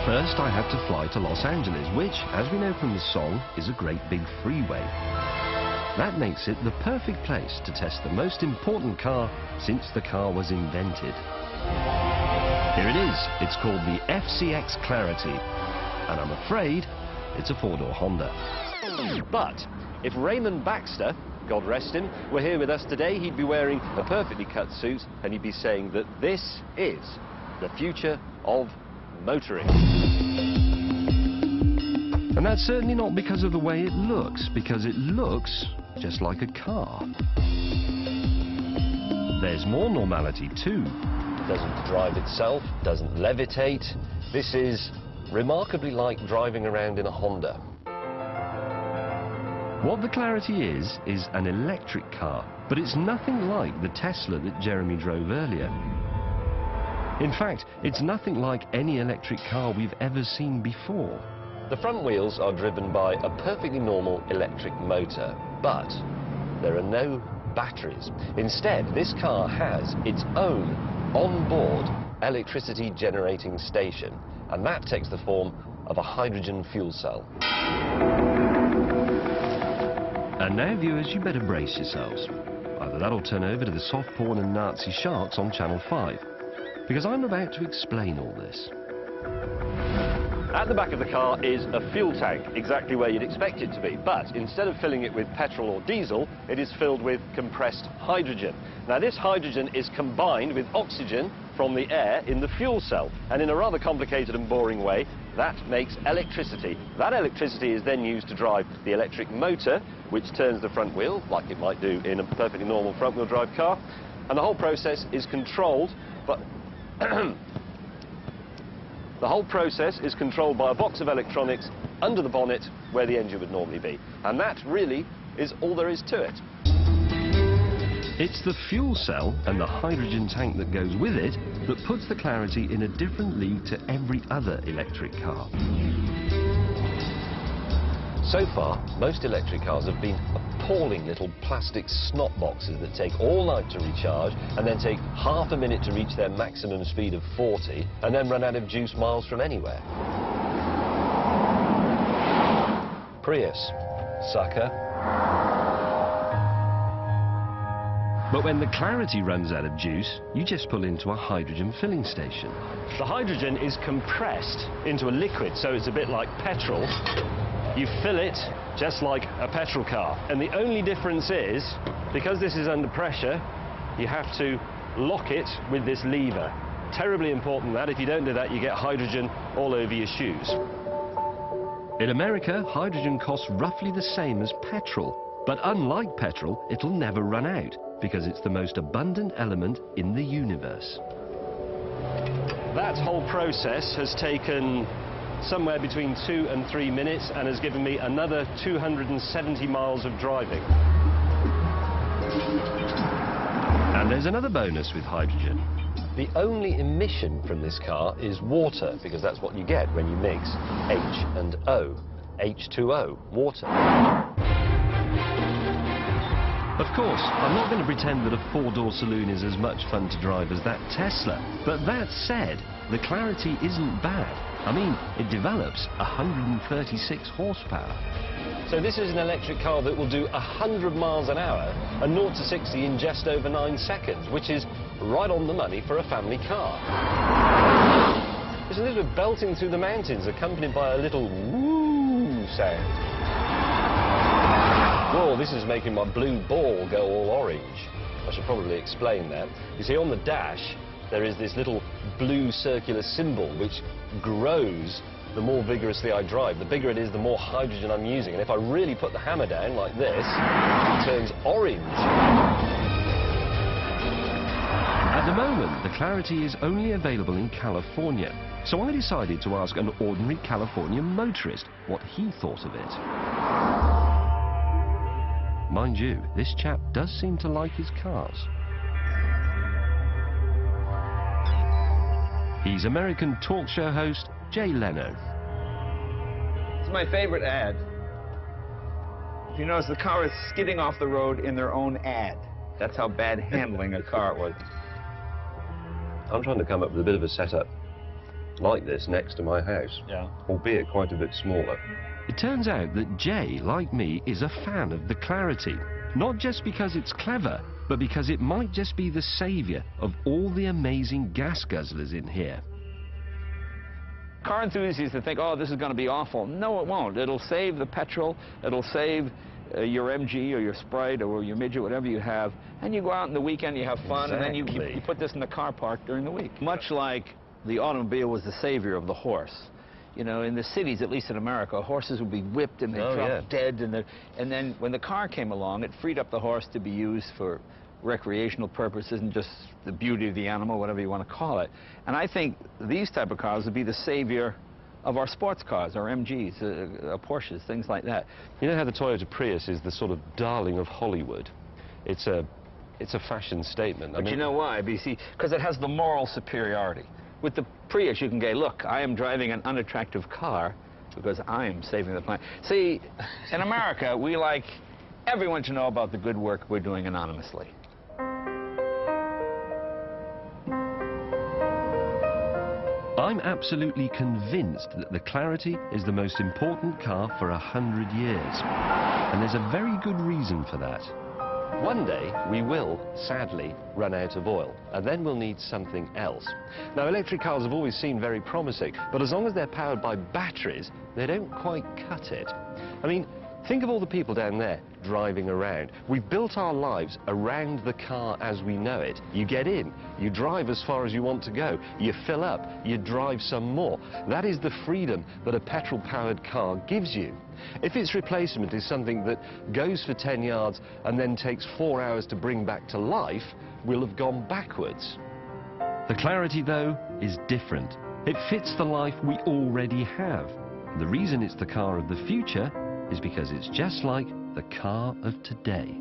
First, I had to fly to Los Angeles, which, as we know from the song, is a great big freeway. That makes it the perfect place to test the most important car since the car was invented. Here it is. It's called the FCX Clarity, and I'm afraid it's a four-door Honda. But if Raymond Baxter, God rest him, were here with us today, he'd be wearing a perfectly cut suit and he'd be saying that this is the future of motoring. And that's certainly not because of the way it looks, because it looks just like a car. There's more normality too. It doesn't drive itself, doesn't levitate. This is remarkably like driving around in a Honda. What the Clarity is an electric car, but it's nothing like the Tesla that Jeremy drove earlier. In fact, it's nothing like any electric car we've ever seen before. The front wheels are driven by a perfectly normal electric motor, but there are no batteries. Instead, this car has its own on-board electricity generating station, and that takes the form of a hydrogen fuel cell. And now, viewers, you better brace yourselves. Either that'll turn over to the soft porn and Nazi sharks on Channel 5, because I'm about to explain all this. At the back of the car is a fuel tank, exactly where you'd expect it to be, but instead of filling it with petrol or diesel, it is filled with compressed hydrogen. Now, this hydrogen is combined with oxygen from the air in the fuel cell, and in a rather complicated and boring way, that makes electricity. That electricity is then used to drive the electric motor, which turns the front wheel, like it might do in a perfectly normal front-wheel drive car, and the whole process is controlled by the whole process is controlled by a box of electronics under the bonnet where the engine would normally be. And that really is all there is to it. It's the fuel cell and the hydrogen tank that goes with it that puts the Clarity in a different league to every other electric car. So far, most electric cars have been appalling little plastic snot boxes that take all night to recharge and then take half a minute to reach their maximum speed of 40 and then run out of juice miles from anywhere. Prius, sucker. But when the Clarity runs out of juice, you just pull into a hydrogen filling station. The hydrogen is compressed into a liquid, so it's a bit like petrol. You fill it just like a petrol car. And the only difference is, because this is under pressure, you have to lock it with this lever. Terribly important that. If you don't do that, you get hydrogen all over your shoes. In America, hydrogen costs roughly the same as petrol. But unlike petrol, it'll never run out, because it's the most abundant element in the universe. That whole process has taken somewhere between 2 and 3 minutes and has given me another 270 miles of driving. And there's another bonus with hydrogen. The only emission from this car is water, because that's what you get when you mix H and O. H2O, water. Of course, I'm not going to pretend that a four-door saloon is as much fun to drive as that Tesla. But that said, the Clarity isn't bad. I mean, it develops 136 horsepower. So this is an electric car that will do 100 miles an hour and 0 to 60 in just over 9 seconds, which is right on the money for a family car. Isn't this with belting through the mountains, accompanied by a little woo sound? Whoa, this is making my blue ball go all orange. I should probably explain that. You see, on the dash, there is this little blue circular symbol which grows the more vigorously I drive. The bigger it is, the more hydrogen I'm using. And if I really put the hammer down like this, it turns orange. At the moment, the Clarity is only available in California. So I decided to ask an ordinary California motorist what he thought of it. Mind you, this chap does seem to like his cars. He's American talk show host Jay Leno. It's my favorite ad. If you notice, the car is skidding off the road in their own ad. That's how bad handling a car it was. I'm trying to come up with a bit of a setup like this next to my house, albeit quite a bit smaller. It turns out that Jay, like me, is a fan of the Clarity. Not just because it's clever, but because it might just be the saviour of all the amazing gas guzzlers in here. Car enthusiasts that think, oh, this is going to be awful. No, it won't. It'll save the petrol. It'll save your MG or your Sprite or your Midget, whatever you have. And you go out in the weekend, you have fun, and then you put this in the car park during the week. Much like the automobile was the savior of the horse. You know, in the cities, at least in America, horses would be whipped and they'd drop dead. And then when the car came along, it freed up the horse to be used for recreational purposes and just the beauty of the animal, whatever you want to call it. And I think these type of cars would be the savior of our sports cars, our MGs, Porsches, things like that. You know how the Toyota Prius is the sort of darling of Hollywood? It's a fashion statement. But you know why, BC? Because it has the moral superiority. With the Prius, you can go, look, I am driving an unattractive car because I am saving the planet. See, in America, we like everyone to know about the good work we're doing anonymously. I'm absolutely convinced that the Clarity is the most important car for 100 years. And there's a very good reason for that. One day, we will, sadly, run out of oil, and then we'll need something else. Now, electric cars have always seemed very promising, but as long as they're powered by batteries, they don't quite cut it. I mean, think of all the people down there driving around. We've built our lives around the car as we know it. You get in, you drive as far as you want to go, you fill up, you drive some more. That is the freedom that a petrol-powered car gives you. If its replacement is something that goes for 10 yards and then takes 4 hours to bring back to life, we'll have gone backwards. The Clarity, though, is different. It fits the life we already have. The reason it's the car of the future is because it's just like the car of today.